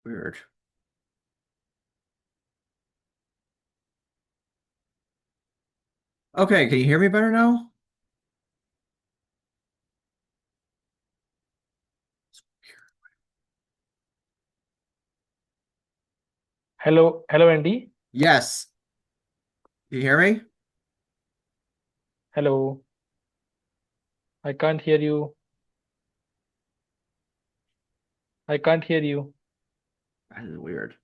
Weird. Okay, can you hear me better now? Hello, Andy. Yes. Can you hear me? Hello. I can't hear you. I can't hear you. That is weird.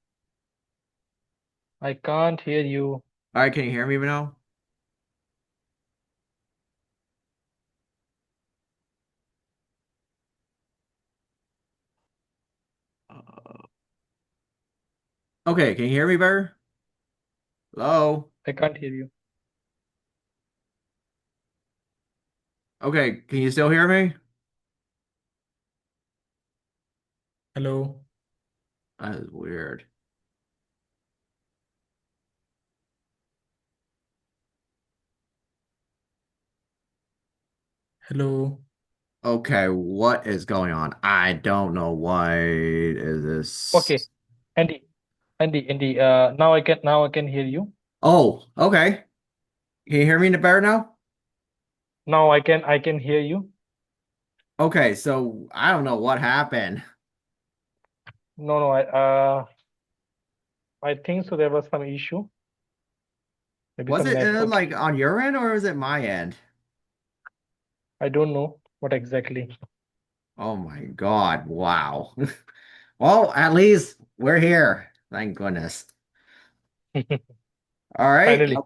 I can't hear you. All right, can you hear me now? Uh, okay, can you hear me better? Hello? I can't hear you. Okay, can you still hear me? Hello. That is weird. Hello. Okay, what is going on? I don't know why is Okay, this. Andy. Now I can hear you. Oh, okay. Can you hear me better now? Now I can hear you. Okay, so I don't know what happened. No, I think so there was some issue, maybe Was some it network like issue. on your end or was it my end? I don't know what exactly. Oh my God. Wow. Well, at least we're here. Thank goodness. All right. Finally.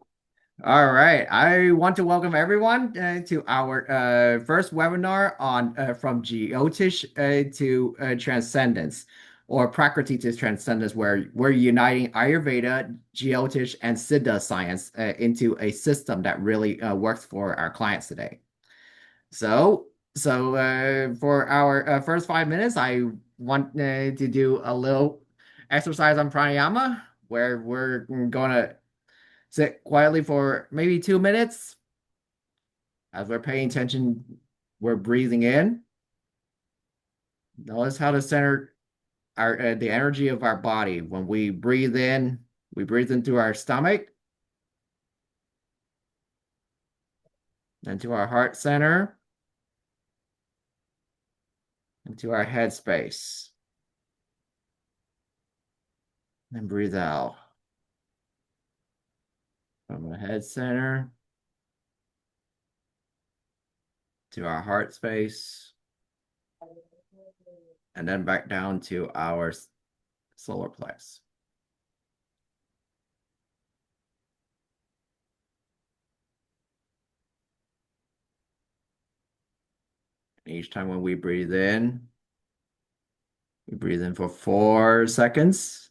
All right. I want to welcome everyone to our first webinar on from Jiyotish to Transcendence or Prakriti to Transcendence, where we're uniting Ayurveda, Jyotish, and Siddha science into a system that really works for our clients today. So, for our first 5 minutes, I want to do a little exercise on pranayama, where we're going to sit quietly for maybe 2 minutes as we're paying attention. We're breathing in. Notice how to center our the energy of our body. When we breathe in, we breathe into our stomach, then to our heart center, into our head space. Then breathe out from the head center to our heart space, and then back down to our solar plex. Each time when we breathe in for 4 seconds,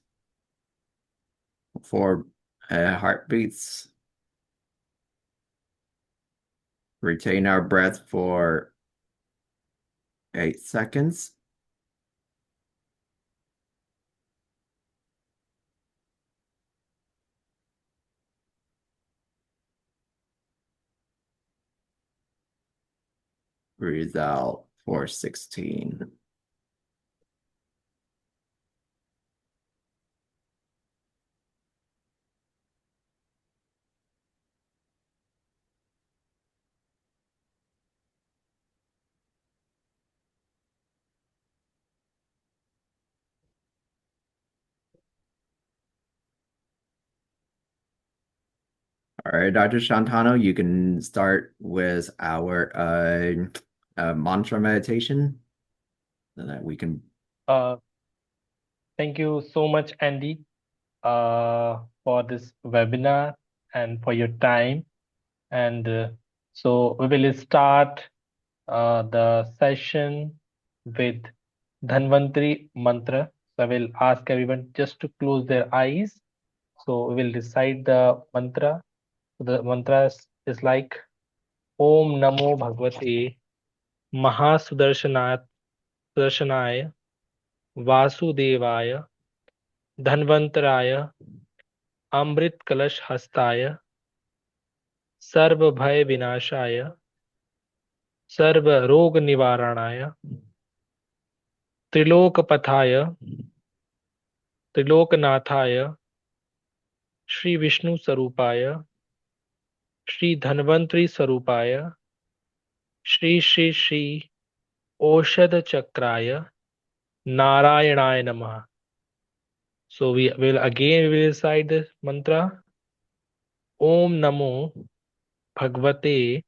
four heartbeats. Retain our breath for 8 seconds. Breathe out for 16. All right, Dr. Shantanu, you can start with our mantra meditation so that we can. Uh, Thank you so much, Andy, for this webinar and for your time. And so we will start the session with Dhanvantri mantra. So I will ask everyone just to close their eyes. So we will recite the mantra. The mantra is like Om Namo Bhagavate Mahasudarshanaya Sudarshanaaya Vasudevaya Dhanvantaraya Amrit Kalash Hastaya Sarva Bhay Vinashaya Sarva Rog Nivaranaaya Trilok Pathaya त्रिलोकनाथाय Shri Vishnu स्वरूपाय Shri Dhanvantari स्वरूपाय Shri Shri Shri औषध चक्राय नारायणाय नमः. So we will again we will recite this mantra. Om Namo Bhagavate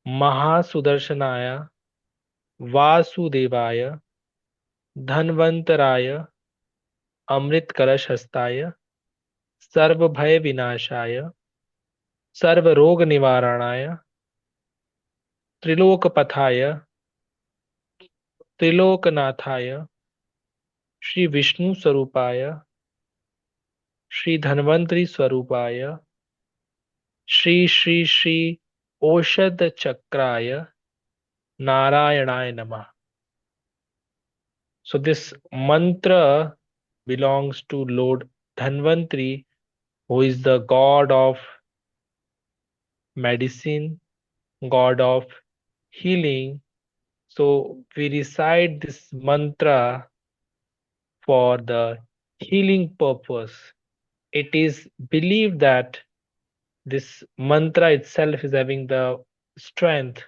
Mahasudarshanaya वासुदेवाय धन्वंतराय अमृत कलश हस्ताय सर्व भय विनाशाय सर्व रोग निवारणाय त्रिलोकपथाय त्रिलोकनाथाय श्री विष्णु स्वरूपाय श्री धन्वंतरि स्वरूपाय श्री श्री श्री औषध चक्राय नारायणाय नमः. So this mantra belongs to Lord Dhanvantri, who is the god of medicine, god of healing. So we recite this mantra for the healing purpose. It is believed that this mantra itself is having the strength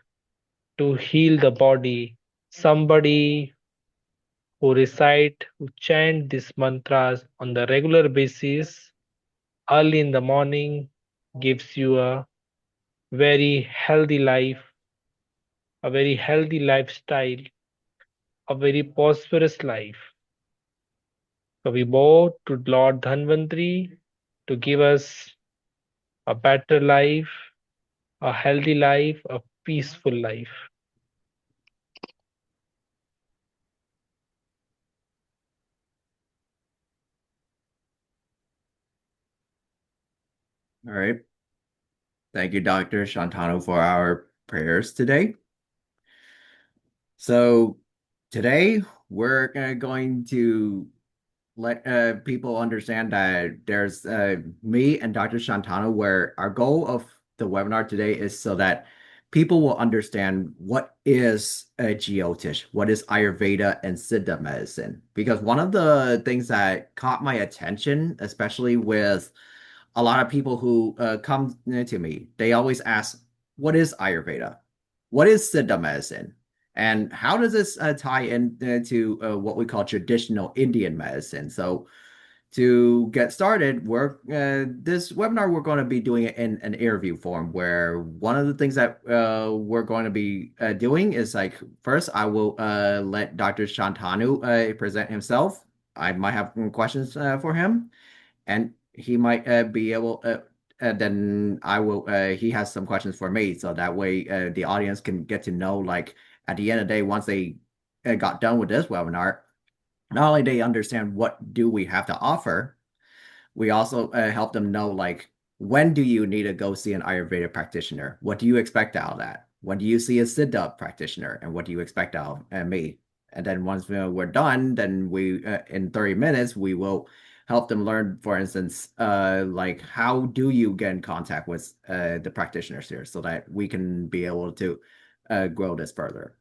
to heal the body. Somebody who chant these mantras on the regular basis early in the morning gives you a very healthy life, a very healthy lifestyle, a very prosperous life. So we bow to Lord Dhanvantri to give us a better life, a healthy life, a peaceful life. All right. Thank you, Dr. Shantanu, for our prayers today. So today we're going to let people understand that there's me and Dr. Shantanu, where our goal of the webinar today is so that people will understand what is Jyotish, what is Ayurveda and Siddha medicine. Because one of the things that caught my attention, especially with a lot of people who come to me, they always ask, what is Ayurveda? What is Siddha medicine? And how does this tie into what we call traditional Indian medicine? So to get started, this webinar, we're going to be doing it in an interview form, where one of the things that we're going to be doing is, like, first I will let Dr. Shantanu present himself. I might have some questions for him, and he might be able then I will he has some questions for me, so that way the audience can get to know, like, at the end of the day, once they got done with this webinar, not only they understand what do we have to offer, we also help them know, like, when do you need to go see an Ayurveda practitioner? What do you expect out of that? When do you see a Siddha practitioner? And what do you expect out of me? And then once we're done, then we in 30 minutes, we will help them learn, for instance, like, how do you get in contact with the practitioners here, so that we can be able to grow this further.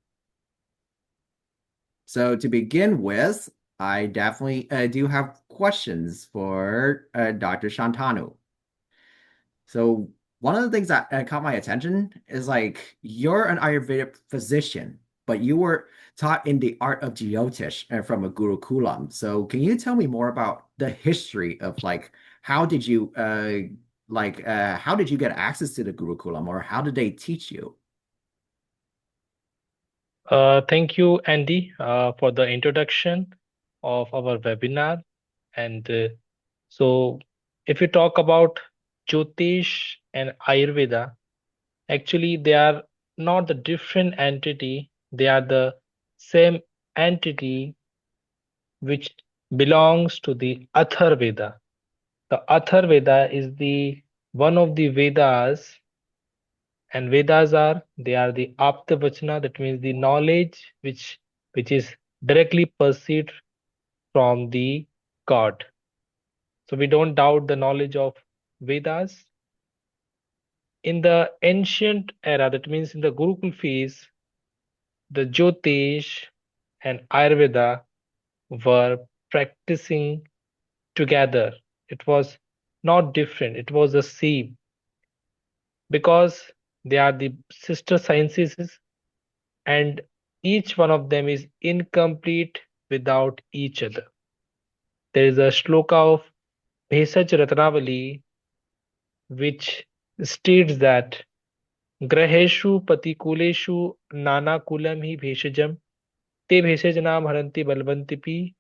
So to begin with, I definitely do have questions for Dr. Shantanu. So one of the things that caught my attention is, like, you're an Ayurvedic physician, but you were taught in the art of Jiyotish from a Gurukulam. So can you tell me more about the history of, like, how did you how did you get access to the Gurukulam, or how did they teach you? Thank you, Andy, for the introduction of our webinar. And so, if you talk about Jyotish and Ayurveda, actually, they are not the different entity, they are the same entity which belongs to the Atharveda. The Atharveda is the one of the Vedas, and Vedas are they are the Aptavachana, that means the knowledge which is directly perceived from the God. So we don't doubt the knowledge of Vedas. In the ancient era, that means in the Gurukul phase, the Jyotish and Ayurveda were practicing together. It was not different, it was the same because they are the sister sciences and each one of them is incomplete without each other. There is a shloka of Bhesaj Ratnavali which states that Graheshu Patikuleshu Nanakulam hi Bheshajam te Bheshajnam Haranti Balvantipi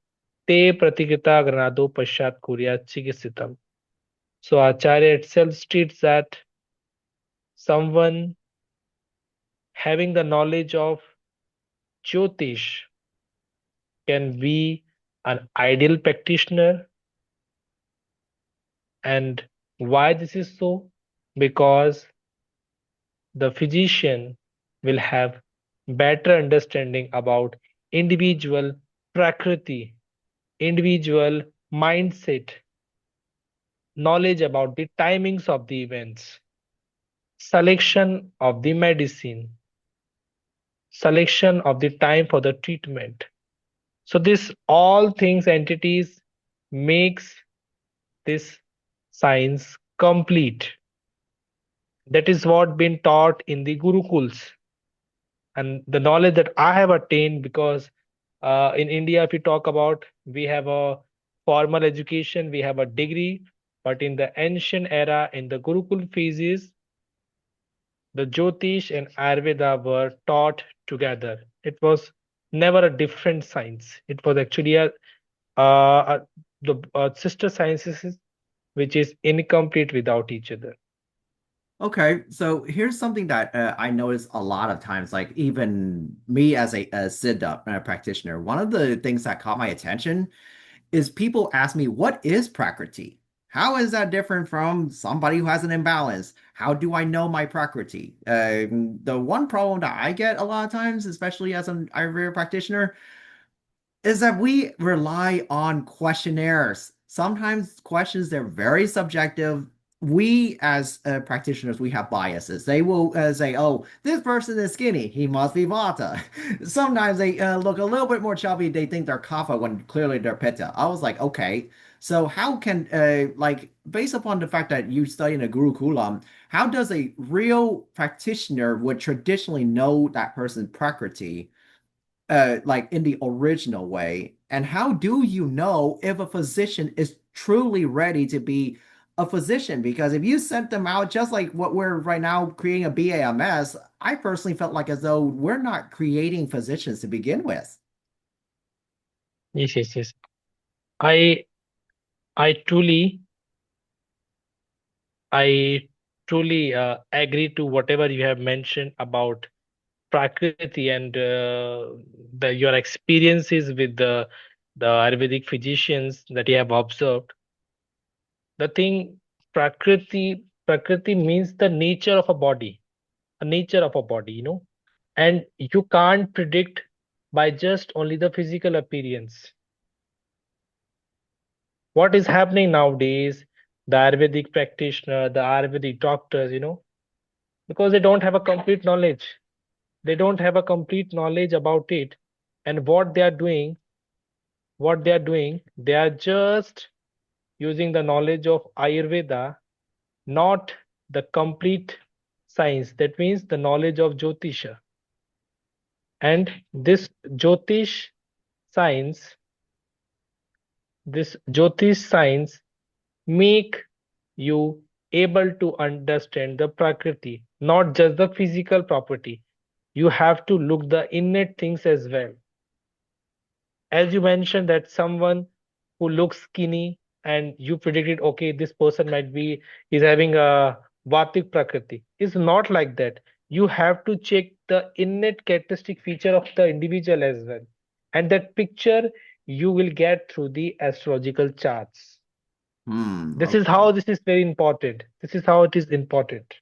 te Pratikita Granado Pashat Kurya Chikisitam. So Acharya itself states that someone having the knowledge of Jyotish can be an ideal practitioner. And why this is so? Because the physician will have better understanding about individual prakriti, individual mindset, knowledge about the timings of the events, selection of the medicine, selection of the time for the treatment. So this all things entities makes this science complete. That is what been taught in the gurukuls and the knowledge that I have attained because in India, if we talk about, we have a formal education, we have a degree, but in the ancient era, in the Gurukul phases, the Jyotish and Ayurveda were taught together. It was never a different science. It was actually the sister sciences which is incomplete without each other. Okay, so here's something that I notice a lot of times, like even me as a Siddha practitioner, one of the things that caught my attention is people ask me, what is Prakriti? How is that different from somebody who has an imbalance? How do I know my Prakriti? The one problem that I get a lot of times, especially as an Ayurveda practitioner, is that we rely on questionnaires. Sometimes questions they're very subjective. We as practitioners, we have biases. They will say, "Oh, this person is skinny. He must be Vata." Sometimes they look a little bit more chubby. They think they're Kapha when clearly they're Pitta. I was like, okay, so how can like based upon the fact that you study in a Gurukulam, how does a real practitioner would traditionally know that person's Prakriti? Like in the original way? And how do you know if a physician is truly ready to be a physician? Because if you sent them out just like what we're right now creating a BAMS, I personally felt like as though we're not creating physicians to begin with. Yes, yes, yes. I I truly I truly agree to whatever you have mentioned about Prakriti and your experiences with the Ayurvedic physicians that you have observed. The thing Prakriti means the nature of a body, a nature of a body, and you can't predict by just only the physical appearance. What is happening nowadays, the Ayurvedic practitioner, the Ayurvedic doctors, because they don't have a complete knowledge. They don't have a complete knowledge about it. And what they are doing, they are just using the knowledge of Ayurveda, not the complete science. That means the knowledge of Jyotisha. And this Jyotish science, this Jyotish science make you able to understand the Prakriti, not just the physical property. You have to look the innate things as well. As you mentioned that someone who looks skinny and you predicted, okay, this person might be is having a Vatik Prakriti. It's not like that. You have to check the innate characteristic feature of the individual as well. And that picture you will get through the astrological charts. This is Okay. how this is very important. This is how it is important.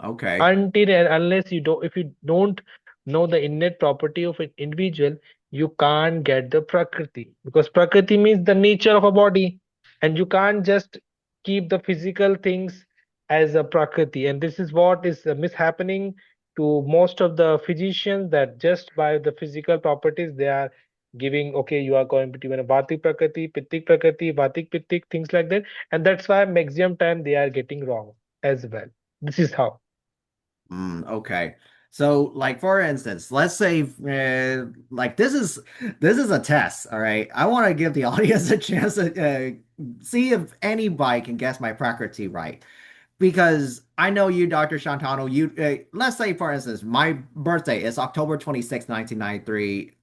Okay. Until and unless if you don't know the innate property of an individual, you can't get the prakriti, because prakriti means the nature of a body, and you can't just keep the physical things as a prakriti. And this is what is mishappening to most of the physicians, that just by the physical properties they are giving, okay, you are going to even a Vatik Prakriti, Pittik Prakriti, Vatik Pittik, things like that. And that's why maximum time they are getting wrong as well. This is how. Okay. So, like for instance, let's say like this is a test, all right? I want to give the audience a chance to see if anybody can guess my Prakriti right. Because I know you, Dr. Shantanu, you let's say for instance, my birthday is October 26th, 1993.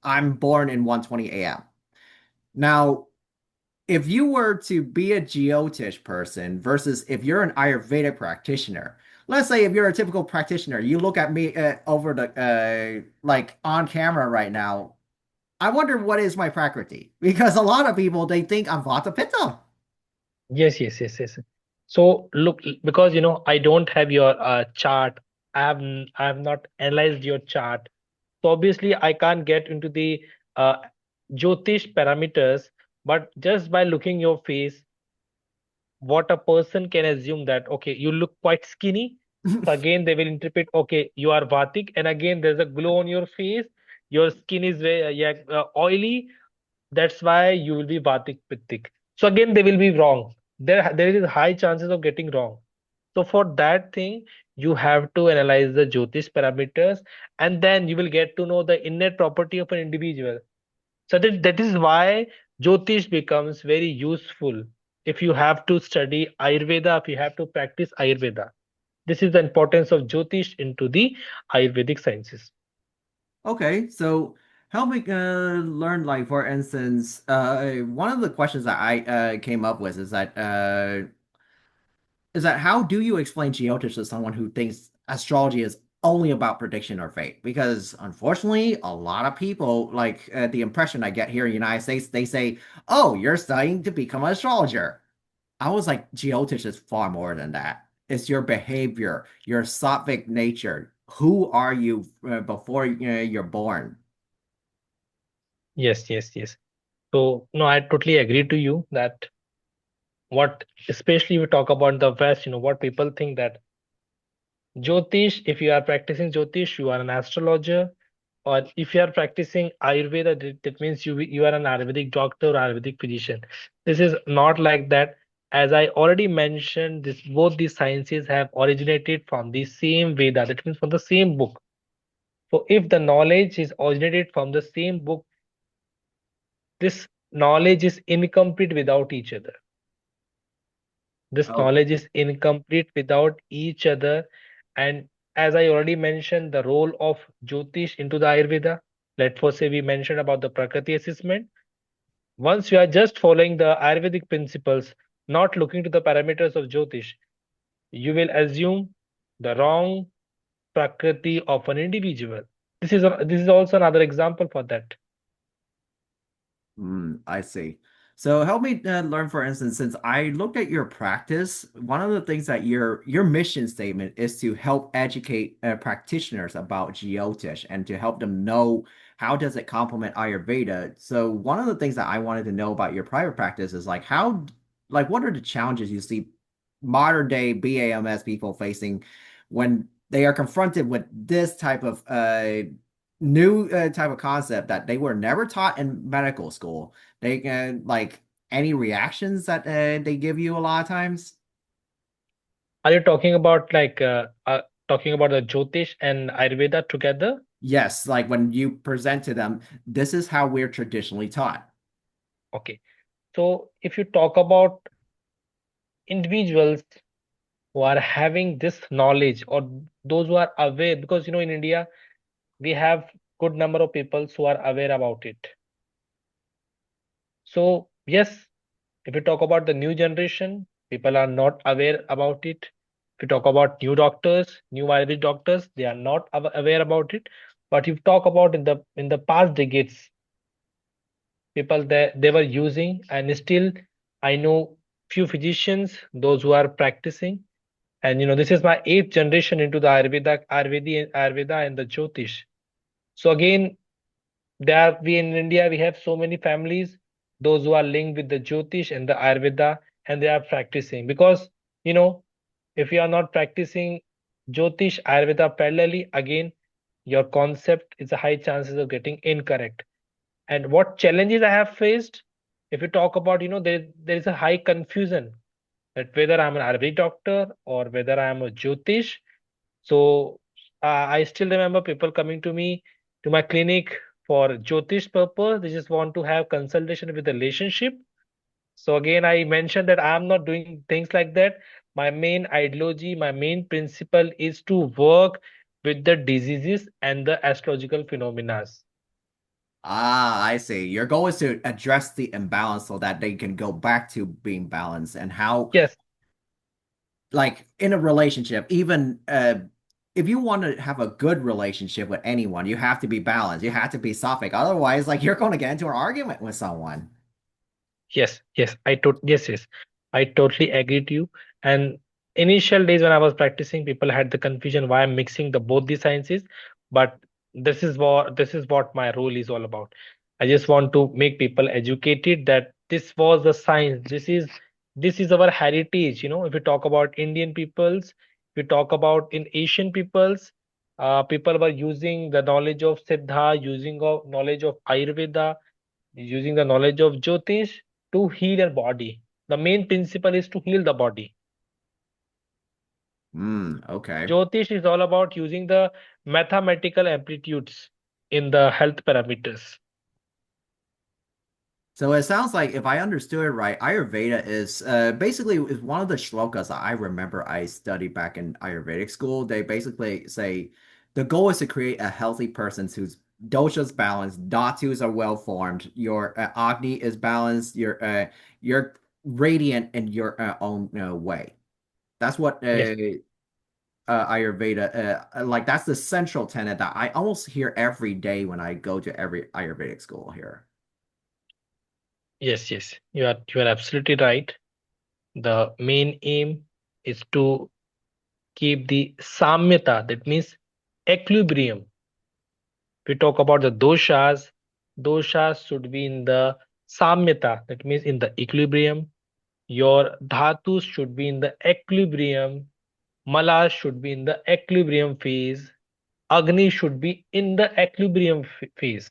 I'm born in 1:20 a.m. Now, if you were to be a Jyotish person versus if you're an Ayurvedic practitioner, let's say if you're a typical practitioner, you look at me over the like on camera right now. I wonder what is my Prakriti because a lot of people they think I'm Vata Pitta. Yes, yes, yes, yes. So look, because I don't have your chart. I have not analyzed your chart. So obviously I can't get into the uh, Jyotish parameters, but just by looking your face, what a person can assume that, okay, you look quite skinny. So again, they will interpret, okay, you are Vatik, and again, there's a glow on your face. Your skin is very yeah, oily. That's why you will be Vatik Pittik. So again, they will be wrong. There is high chances of getting wrong. So for that thing, you have to analyze the Jyotish parameters, and then you will get to know the innate property of an individual. So that is why Jyotish becomes very useful if you have to study Ayurveda, if you have to practice Ayurveda. This is the importance of Jyotish into the Ayurvedic sciences. Okay, so help me learn, like for instance, one of the questions that I came up with is that how do you explain Jiyotish to someone who thinks astrology is only about prediction or fate? Because unfortunately, a lot of people, like the impression I get here in the United States, they say, "Oh, you're studying to become an astrologer." I was like, Jyotish is far more than that. It's your behavior, your sattvic nature. Who are you before you're born? Yes, yes, yes. So no, I totally agree to you that what, especially we talk about the West, what people think that Jyotish, if you are practicing Jyotish, you are an astrologer, or if you are practicing Ayurveda, that means you are an Ayurvedic doctor or Ayurvedic physician. This is not like that. As I already mentioned, this both these sciences have originated from the same Veda, that means from the same book. So if the knowledge is originated from the same book, this knowledge is incomplete without each other. This Oh, knowledge is incomplete without each other. And as I already mentioned, the role of Jyotish into the Ayurveda, let's say we mentioned about the Prakriti assessment. Once you are just following the Ayurvedic principles, not looking to the parameters of Jyotish, you will assume the wrong Prakriti of an individual. This is also another example for that. I see. So help me learn, for instance, since I looked at your practice, one of the things that your mission statement is to help educate practitioners about Jyotish and to help them know how does it complement Ayurveda. So one of the things that I wanted to know about your private practice is like like what are the challenges you see modern day BAMS people facing when they are confronted with this type of new type of concept that they were never taught in medical school. They like any reactions that they give you a lot of times. Are you talking about talking about the Jyotish and Ayurveda together? Yes, like when you present to them, this is how we're traditionally taught. Okay. So if you talk about individuals who are having this knowledge, or those who are aware, because in India we have good number of people who are aware about it. So yes, if you talk about the new generation, people are not aware about it. If you talk about new doctors, new Ayurvedic doctors, they are not aware about it. But if you talk about in the past decades, people that they were using, and still I know few physicians, those who are practicing. And this is my eighth generation into the Ayurveda and the Jyotish. So again, we in India, we have so many families, those who are linked with the Jyotish and the Ayurveda, and they are practicing. Because, you know, if you are not practicing Jyotish, Ayurveda parallelly, again, your concept is a high chances of getting incorrect. And what challenges I have faced, if you talk about, there is a high confusion that whether I'm an Ayurvedic doctor or whether I'm a Jyotish. So I still remember people coming to me to my clinic for Jyotish purpose. They just want to have consultation with the relationship. So again, I mentioned that I'm not doing things like that. My main ideology, my main principle is to work with the diseases and the astrological phenomena. Ah, I see. Your goal is to address the imbalance so that they can go back to being balanced and how, Yes, like in a relationship, even if you want to have a good relationship with anyone, you have to be balanced. You have to be sophic. Otherwise, like you're going to get into an argument with someone. yes, I totally agree to you. And initial days when I was practicing, people had the confusion why I'm mixing the both the sciences. But this is what my role is all about. I just want to make people educated that this was the science. This is our heritage. If you talk about Indian peoples, if you talk about in Asian peoples, people were using the knowledge of Siddha, using of knowledge of Ayurveda, using the knowledge of Jyotish to heal your body. The main principle is to heal the body. Okay. Jyotish is all about using the mathematical amplitudes in the health parameters. So it sounds like if I understood it right, Ayurveda is basically is one of the shlokas that I remember I studied back in Ayurvedic school. They basically say the goal is to create a healthy person whose dosha's balanced, dhatus are well formed, your agni is balanced, you're radiant in your own way. That's what Yes, Ayurveda like. That's the central tenet that I almost hear every day when I go to every Ayurvedic school here. yes. You are absolutely right. The main aim is to keep the samyata, that means equilibrium. We talk about the doshas should be in the samyata, that means in the equilibrium. Your dhatus should be in the equilibrium. Malas should be in the equilibrium phase. Agni should be in the equilibrium phase.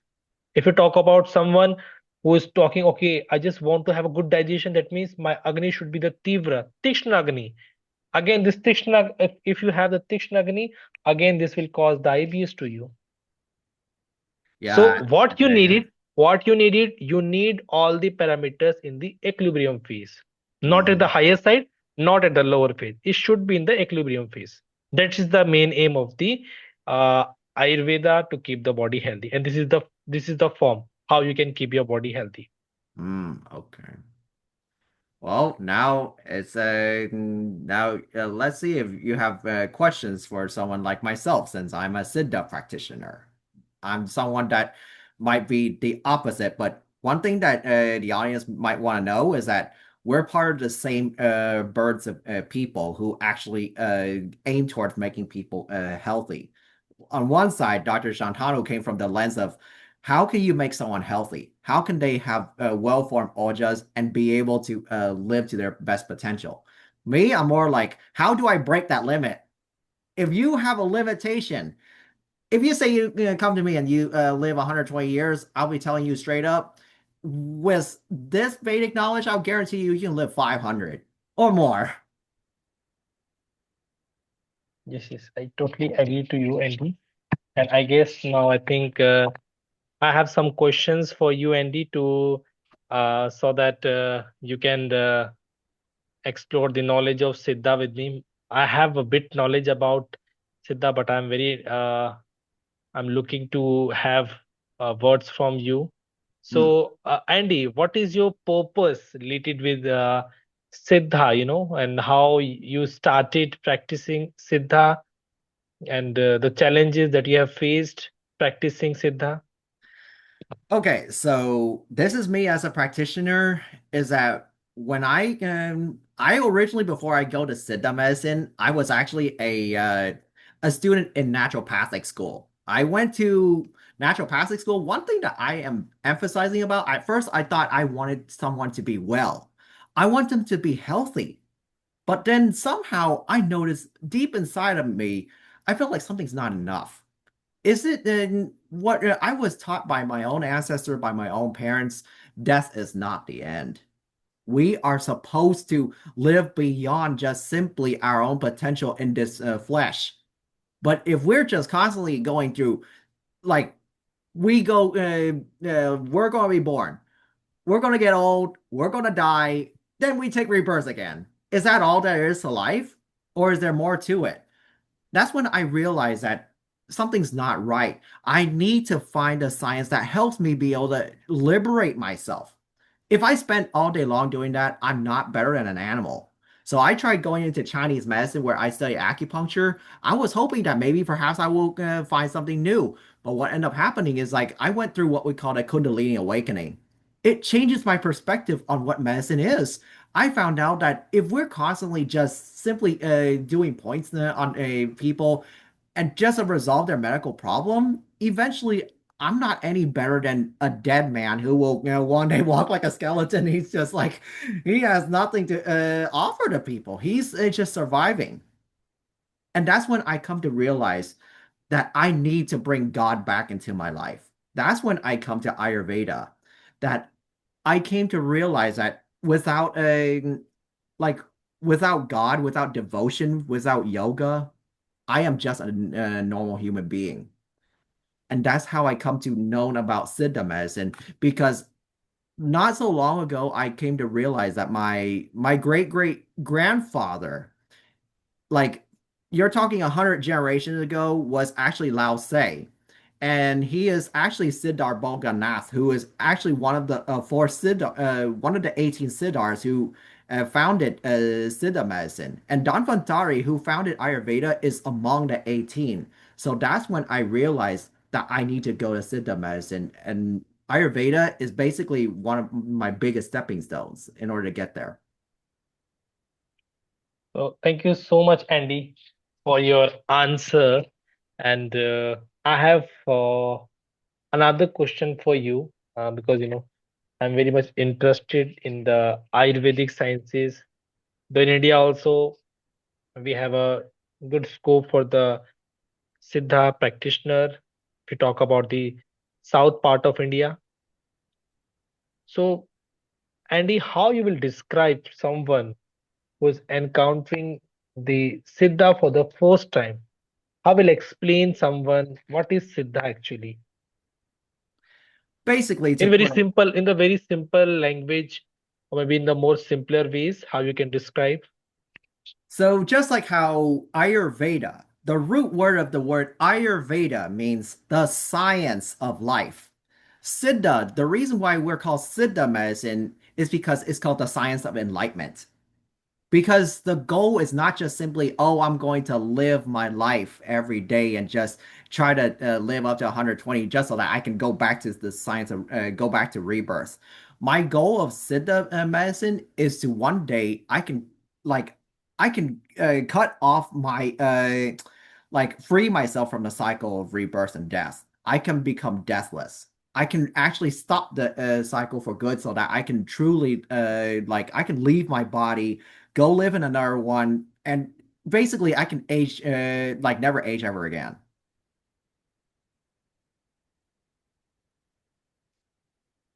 If you talk about someone who is talking, okay, I just want to have a good digestion, that means my Agni should be the Tivra, Tikshna Agni. Again, this Tikshna, if you have the Tikshna Agni, again, this will cause diabetes to you. Yeah. So you need all the parameters in the equilibrium phase, not at the Mhm. higher side, not at the lower phase. It should be in the equilibrium phase. That is the main aim of the uh, Ayurveda to keep the body healthy, and this is the form how you can keep your body healthy. Okay. Well, now it's now let's see if you have questions for someone like myself, since I'm a Siddha practitioner. I'm someone that might be the opposite, but one thing that the audience might want to know is that we're part of the same birds of people who actually aim towards making people healthy. On one side, Dr. Shantanu came from the lens of how can you make someone healthy? How can they have well-formed ojas and be able to live to their best potential? Me, I'm more like, how do I break that limit? If you have a limitation, if you say you come to me and you live 120 years, I'll be telling you straight up, with this Vedic knowledge, I'll guarantee you can live 500 or more. Yes, I totally agree to you, Andy. And I guess now I think I have some questions for you, Andy, to so that you can explore the knowledge of Siddha with me. I have a bit knowledge about Siddha, but I'm looking to have words from you. Hmm. So, Andy, what is your purpose related with Siddha, and how you started practicing Siddha and the challenges that you have faced practicing Siddha? Okay, so this is me as a practitioner, is that when I originally, before I go to Siddha medicine, I was actually a student in naturopathic school. I went to naturopathic school. One thing that I am emphasizing about, at first I thought I wanted someone to be well. I want them to be healthy. But then somehow I noticed deep inside of me, I felt like something's not enough. Is it then what I was taught by my own ancestor, by my own parents? Death is not the end. We are supposed to live beyond just simply our own potential in this flesh. But if we're just constantly going through, like, we're going to be born, we're going to get old, we're going to die, then we take rebirth again. Is that all there is to life? Or is there more to it? That's when I realized that something's not right. I need to find a science that helps me be able to liberate myself. If I spend all day long doing that, I'm not better than an animal. So I tried going into Chinese medicine where I study acupuncture. I was hoping that maybe perhaps I will find something new. But what ended up happening is like I went through what we call a Kundalini awakening. It changes my perspective on what medicine is. I found out that if we're constantly just simply doing points on people and just to resolve their medical problem, eventually I'm not any better than a dead man who will, one day walk like a skeleton. He's just like, he has nothing to offer to people. He's just surviving. And that's when I come to realize that I need to bring God back into my life. That's when I come to Ayurveda, that I came to realize that like, without God, without devotion, without yoga, I am just a normal human being. And that's how I come to know about Siddha medicine because not so long ago I came to realize that my great great grandfather, like you're talking 100 generations ago, was actually Lao Tse. And he is actually Siddhar Bhoganath, who is actually one of the four Siddhar, one of the 18 Siddhars who founded Siddha medicine. And Dhanvantari, who founded Ayurveda, is among the 18. So that's when I realized that I need to go to Siddha medicine. And Ayurveda is basically one of my biggest stepping stones in order to get there. So thank you so much, Andy, for your answer. And I have another question for you because I'm very much interested in the Ayurvedic sciences. Though in India also we have a good scope for the Siddha practitioner. If we talk about the south part of India, so Andy, how you will describe someone who is encountering the Siddha for the first time? How will explain someone what is Siddha actually? Basically, to In very put it, simple, in the very simple language, or maybe in the more simpler ways, how you can describe. so just like how Ayurveda, the root word of the word Ayurveda means the science of life. Siddha, the reason why we're called Siddha medicine is because it's called the science of enlightenment. Because the goal is not just simply, oh, I'm going to live my life every day and just try to live up to 120 just so that I can go back to the science of go back to rebirth. My goal of Siddha medicine is to one day like I can cut off my like free myself from the cycle of rebirth and death. I can become deathless. I can actually stop the cycle for good so that I can truly like I can leave my body, go live in another one, and basically I can age like never age ever again.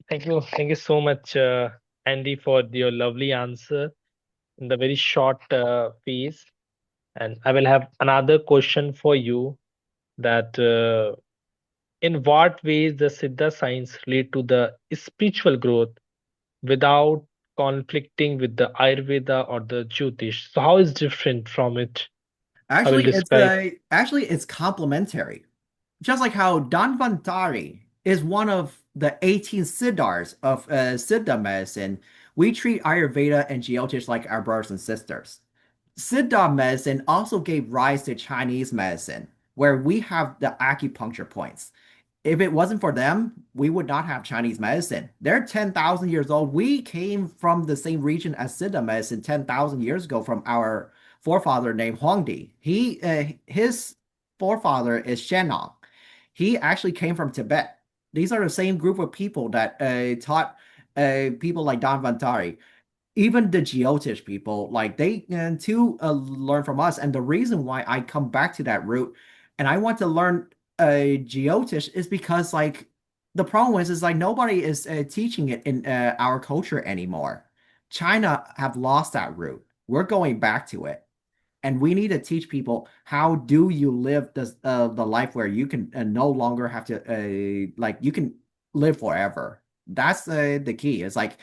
Thank you so much, Andy, for your lovely answer in the very short piece. And I will have another question for you that in what ways the Siddha science lead to the spiritual growth without conflicting with the Ayurveda or the Jyotish? So how is different from it? I will describe. Actually it's complementary. Just like how Dhanvantari is one of the 18 Siddhars of Siddha medicine, we treat Ayurveda and Jyotish like our brothers and sisters. Siddha medicine also gave rise to Chinese medicine, where we have the acupuncture points. If it wasn't for them, we would not have Chinese medicine. They're 10,000 years old. We came from the same region as Siddha medicine 10,000 years ago from our forefather named Huangdi. His forefather is Shennong. He actually came from Tibet. These are the same group of people that taught people like Dhanvantari. Even the Jiyotish people, like they too learn from us. And the reason why I come back to that root and I want to learn Jiyotish is because like the problem is like nobody is teaching it in our culture anymore. China have lost that root. We're going back to it, and we need to teach people how do you live the life where you can no longer have to like you can live forever. That's the key. It's like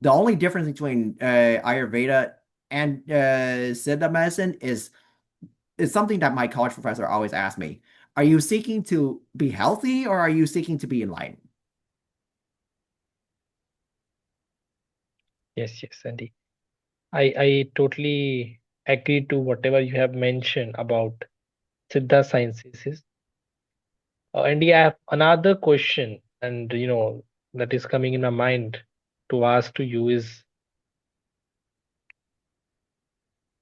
the only difference between Ayurveda and Siddha medicine is something that my college professor always asked me. Are you seeking to be healthy or are you seeking to be enlightened? Yes, yes, Andy. I totally agree to whatever you have mentioned about Siddha Sciences. Andy, I have another question, and that is coming in my mind to ask to you is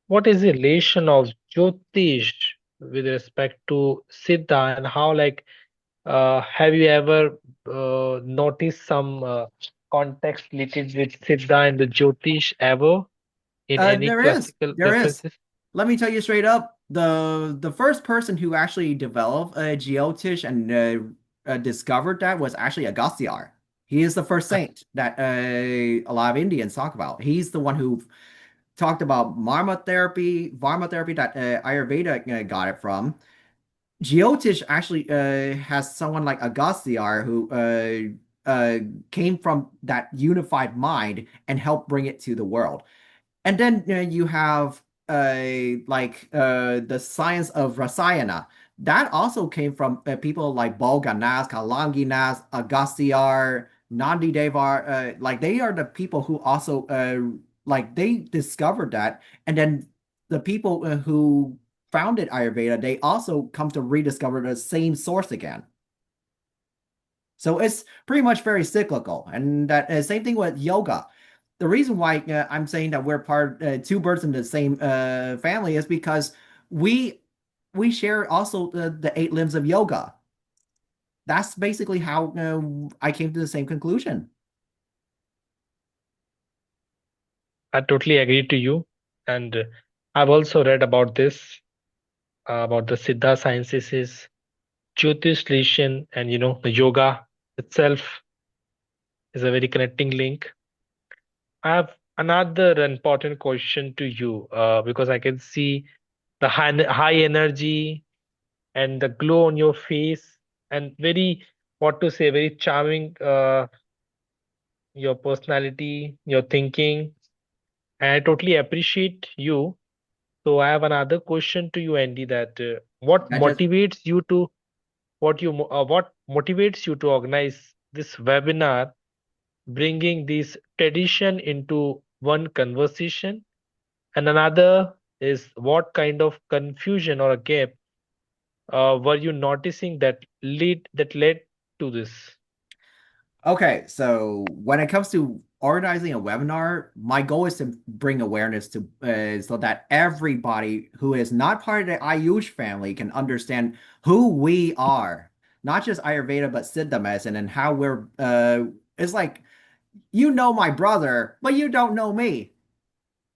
what is the relation of Jyotish with respect to Siddha, and how have you ever noticed some context related with Siddha and the Jyotish ever in any There is. classical There is. references? Let me tell you straight up, the first person who actually developed Jiyotish and discovered that was actually Agastya. He is the first saint that a lot of Indians talk about. He's the one who talked about Varma therapy that Ayurveda got it from. Jyotish actually has someone like Agastya who came from that unified mind and helped bring it to the world. And then you have the science of Rasayana. That also came from people like Bolganas, Kalanginas, Agassiar, Nandi Devar. Like they are the people who also like they discovered that. And then the people who founded Ayurveda, they also come to rediscover the same source again. So it's pretty much very cyclical. And that same thing with yoga. The reason why I'm saying that we're part two birds in the same family is because we we share also the eight limbs of yoga. That's basically how I came to the same conclusion. I totally agree to you, and I've also read about this about the Siddha sciences is Jyotish relation, and the yoga itself is a very connecting link. I have another important question to you because I can see the high energy and the glow on your face and very what to say very charming your personality, your thinking, and I totally appreciate you. So I have another question to you, Andy, that I just what motivates you to organize this webinar, bringing this tradition into one conversation, and another is what kind of confusion or a gap were you noticing that led to this? Okay, so when it comes to organizing a webinar, my goal is to bring awareness to so that everybody who is not part of the Ayush family can understand who we are, not just Ayurveda but Siddha medicine and how we're. It's like you know my brother, but you don't know me.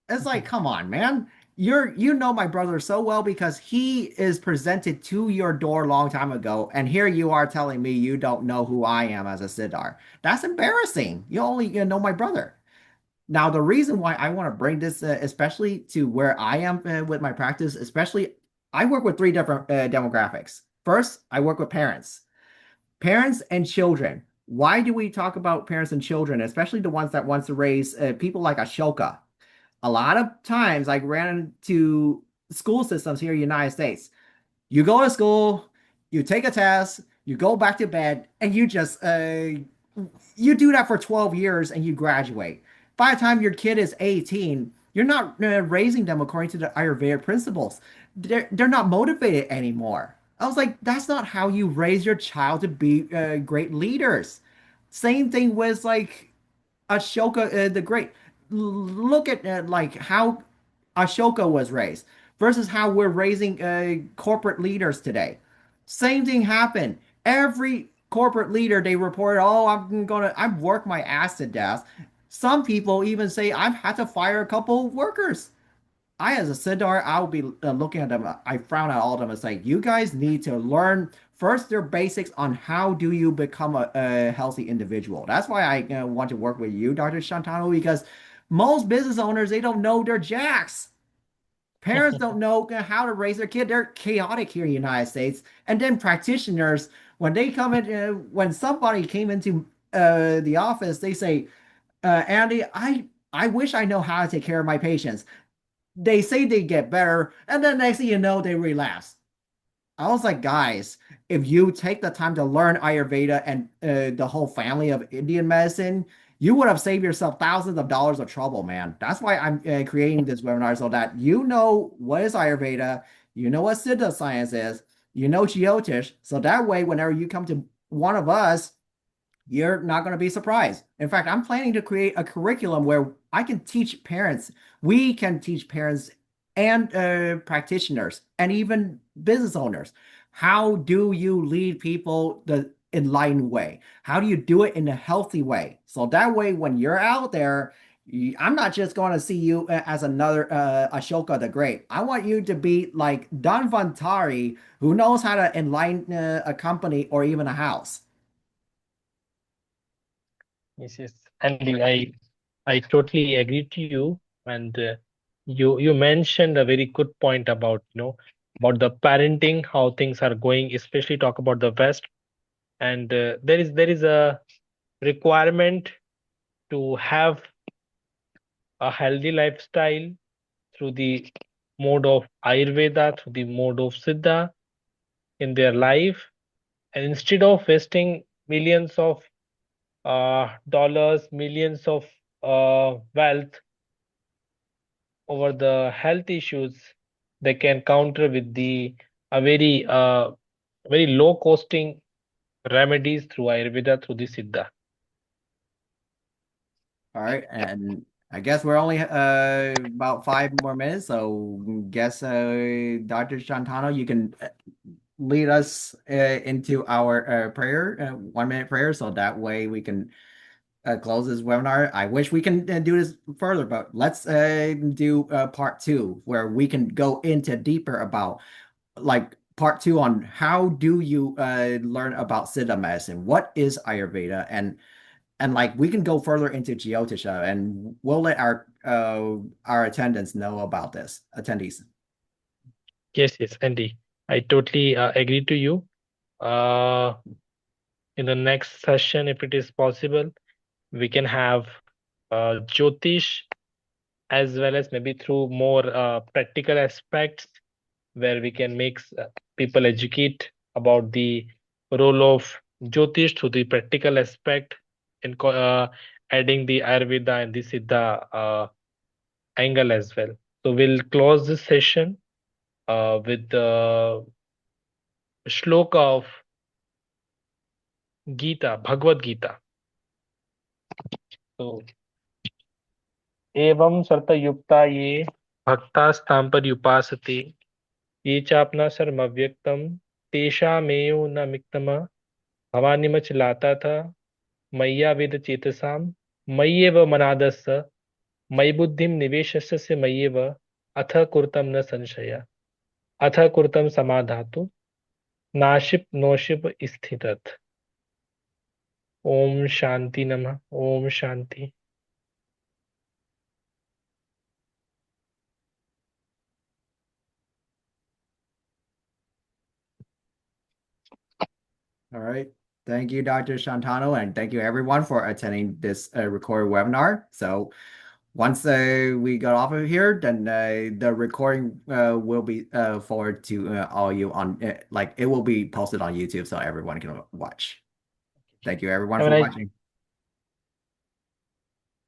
It's like, come on, man. You know my brother so well because he is presented to your door a long time ago, and here you are telling me you don't know who I am as a Siddhar. That's embarrassing. You only know my brother. Now, the reason why I want to bring this, especially to where I am with my practice, especially I work with three different demographics. First, I work with parents and children. Why do we talk about parents and children, especially the ones that wants to raise people like Ashoka? A lot of times I ran into school systems here in the United States. You go to school, you take a test, you go back to bed, and you just you do that for 12 years and you graduate. By the time your kid is 18, you're not raising them according to the Ayurvedic principles. They're not motivated anymore. I was like, that's not how you raise your child to be great leaders. Same thing with like Ashoka the Great. Look at like how Ashoka was raised versus how we're raising corporate leaders today. Same thing happened. Every corporate leader they report, oh, I've worked my ass to death. Some people even say I've had to fire a couple of workers. I as a Siddhar, I'll be looking at them. I frown at all of them and say, you guys need to learn first their basics on how do you become a healthy individual. That's why I want to work with you, Dr. Shantanu, because most business owners, they don't know their jacks. Parents don't know how to raise their kid. They're chaotic here in the United States. And then practitioners, when they come in, when somebody came into the office, they say, Andy, I wish I know how to take care of my patients. They say they get better, and then next thing you know, they relapse. I was like, guys, if you take the time to learn Ayurveda and the whole family of Indian medicine, you would have saved yourself thousands of dollars of trouble, man. That's why I'm creating this webinar so that you know what is Ayurveda, you know what Siddha Science is, you know Jiyotish, so that way, whenever you come to one of us, you're not going to be surprised. In fact, I'm planning to create a curriculum where I can teach parents, we can teach parents and practitioners and even business owners. How do you lead people the enlightened way? How do you do it in a healthy way? So that way, when you're out there, I'm not just going to see you as another Ashoka the Great. I want you to be like Dhanvantari, who knows how to enlighten a company or even a house. Yes, yes. And I totally agree to you. And you mentioned a very good point about, about the parenting, how things are going, especially talk about the West. And there is a requirement to have a healthy lifestyle through the mode of Ayurveda, through the mode of Siddha in their life. And instead of wasting millions of dollars, millions of wealth over the health issues, they can counter with the a very low costing remedies through Ayurveda, through the Siddha. All right, and I guess we're only about 5 more minutes, so guess Dr. Shantano, you can lead us into our prayer, 1 minute prayer, so that way we can close this webinar. I wish we can do this further, but let's do part two, where we can go into deeper about like part two on how do you learn about Siddha medicine? What is Ayurveda? And like we can go further into Jyotisha, and we'll let our attendants know about this, attendees. Yes, yes, Andy. I totally agree to you. Uh, in the next session, if it is possible, we can have Jyotish as well as maybe through more practical aspects where we can make people educate about the role of Jyotish through the practical aspect in adding the Ayurveda and the Siddha angle as well. So we'll close this session with the shloka of Gita, Bhagavad Gita. So एवं सर्तयुक्ता ये भक्तास्तां पर्युपासते ये चापना सर्वव्यक्तम तेषामेव न मिक्तम भवानिमच था मय्या वेद चेतसाम मय्येव मनादस्स मयि बुद्धिम निवेशस्य से मय्येव अथ कुरुतं न संशय अथ कुरुतं समाधातु नाशिप नोशिप स्थितत् ओम शांति नमः Om Shanti All right. Thank you, Dr. Shantano, and thank you everyone for attending this recorded webinar. So once we got off of here, then the recording will be forwarded to all you on like it will be posted on YouTube so everyone can watch. Thank you everyone have a for nice watching.